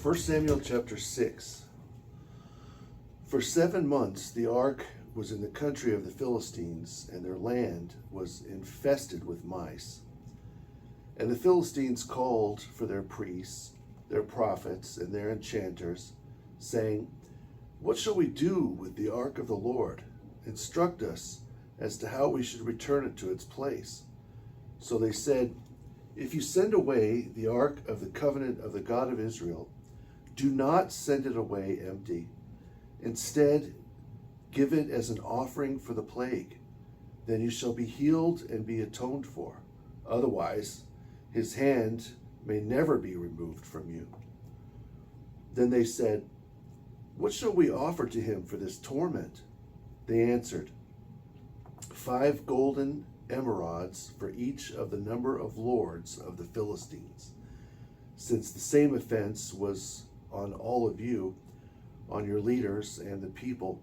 1 Samuel chapter 6. For 7 months the ark was in the country of the Philistines, and their land was infested with mice. And the Philistines called for their priests, their prophets, and their enchanters, saying, "What shall we do with the ark of the Lord? Instruct us as to how we should return it to its place." So they said, "If you send away the ark of the covenant of the God of Israel, do not send it away empty. Instead, give it as an offering for the plague. Then you shall be healed and be atoned for. Otherwise, his hand may never be removed from you." Then they said, "What shall we offer to him for this torment?" They answered, 5 golden emerods for each of the number of lords of the Philistines, since the same offense was on all of you, on your leaders and the people.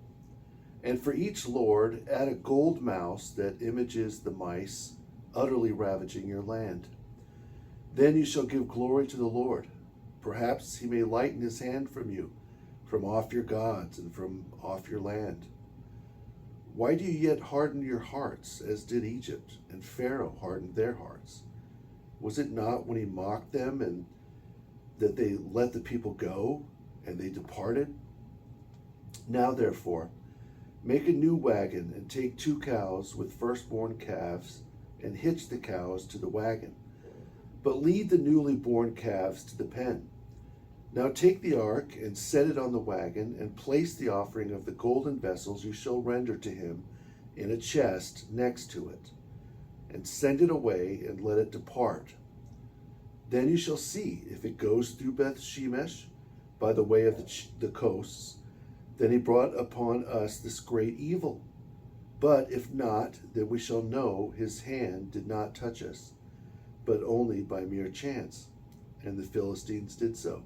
And for each lord add a gold mouse that images the mice utterly ravaging your land. Then you shall give glory to the Lord. Perhaps he may lighten his hand from you, from off your gods and from off your land. Why do you yet harden your hearts, as did Egypt, and Pharaoh hardened their hearts? Was it not when he mocked them and that they let the people go, and they departed? Now therefore, make a new wagon, and take 2 cows with firstborn calves, and hitch the cows to the wagon. But lead the newly born calves to the pen. Now take the ark, and set it on the wagon, and place the offering of the golden vessels you shall render to him in a chest next to it, and send it away, and let it depart. Then you shall see if it goes through Beth Shemesh by the way of the coasts. Then he brought upon us this great evil. But if not, then we shall know his hand did not touch us, but only by mere chance. And the Philistines did so.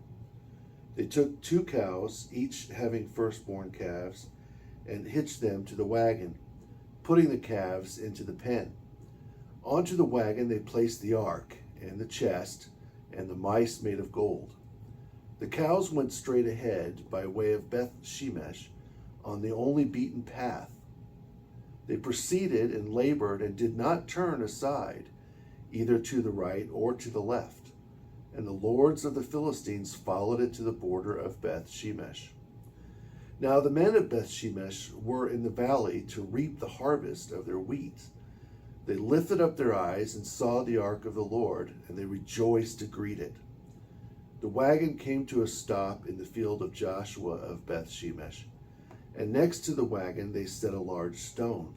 They took 2 cows, each having firstborn calves, and hitched them to the wagon, putting the calves into the pen. Onto the wagon they placed the ark, and the chest, and the mice made of gold. The cows went straight ahead by way of Beth Shemesh on the only beaten path. They proceeded and labored and did not turn aside, either to the right or to the left. And the lords of the Philistines followed it to the border of Beth Shemesh. Now the men of Beth Shemesh were in the valley to reap the harvest of their wheat. They lifted up their eyes and saw the ark of the Lord, and they rejoiced to greet it. The wagon came to a stop in the field of Joshua of Beth Shemesh, and next to the wagon they set a large stone.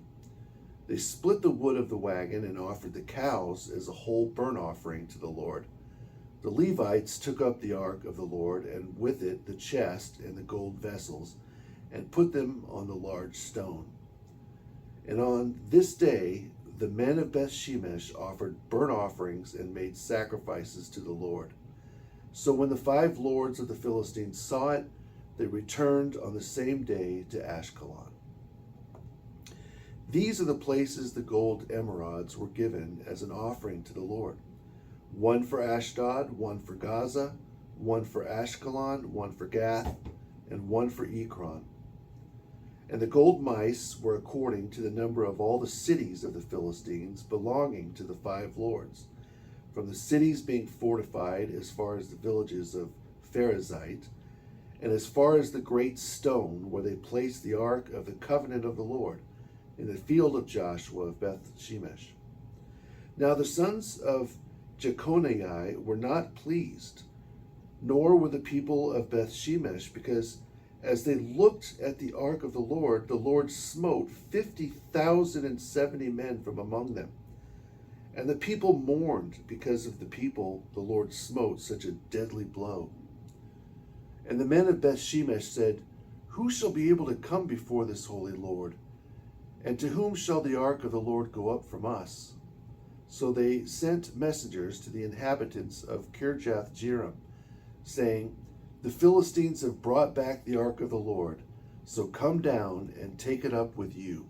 They split the wood of the wagon and offered the cows as a whole burnt offering to the Lord. The Levites took up the ark of the Lord, and with it the chest and the gold vessels, and put them on the large stone. And on this day the men of Beth Shemesh offered burnt offerings and made sacrifices to the Lord. So when the 5 lords of the Philistines saw it, they returned on the same day to Ashkelon. These are the places the gold emerods were given as an offering to the Lord: 1 for Ashdod, 1 for Gaza, 1 for Ashkelon, 1 for Gath, and 1 for Ekron. And the gold mice were according to the number of all the cities of the Philistines belonging to the 5 lords, from the cities being fortified as far as the villages of Pharazite, and as far as the great stone where they placed the ark of the covenant of the Lord, in the field of Joshua of Beth Shemesh. Now the sons of Jeconiah were not pleased, nor were the people of Beth Shemesh, because as they looked at the ark of the Lord smote 50,070 men from among them. And the people mourned because of the people the Lord smote such a deadly blow. And the men of Beth Shemesh said, "Who shall be able to come before this holy Lord? And to whom shall the ark of the Lord go up from us?" So they sent messengers to the inhabitants of Kirjath-jearim, saying, "The Philistines have brought back the ark of the Lord, so come down and take it up with you."